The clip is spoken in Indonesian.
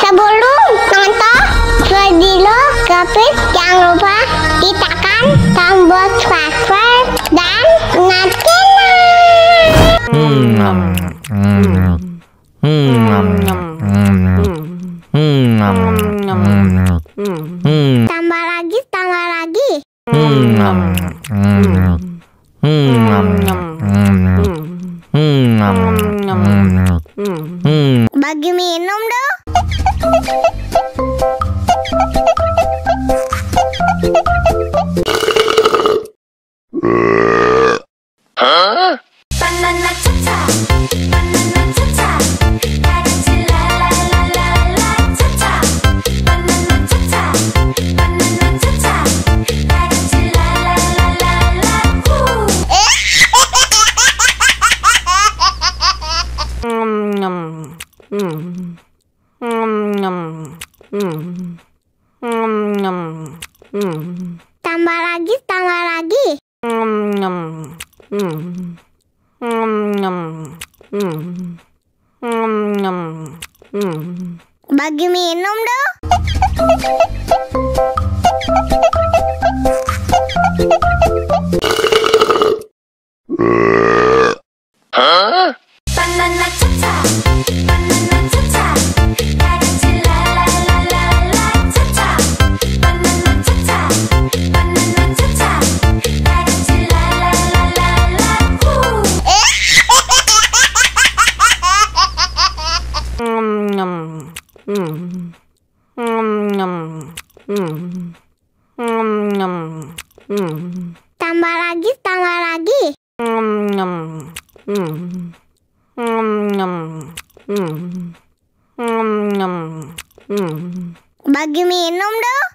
Sebelum nonton video Gapit, jangan lupa tekan tombol subscribe dan nyalakan. Tambah lagi. Bagi minum dong. Banana cha-cha, banana cha-cha, la la la la la cha-cha, banana cha-cha, banana cha-cha, la la la la la woo. Tambah lagi. Bagi minum dong. Banana cha-cha, banana cha-cha, la la la la la cha-cha, banana cha-cha, banana cha-cha, la la la la la woo. Tambah lagi. Bagi minum dong.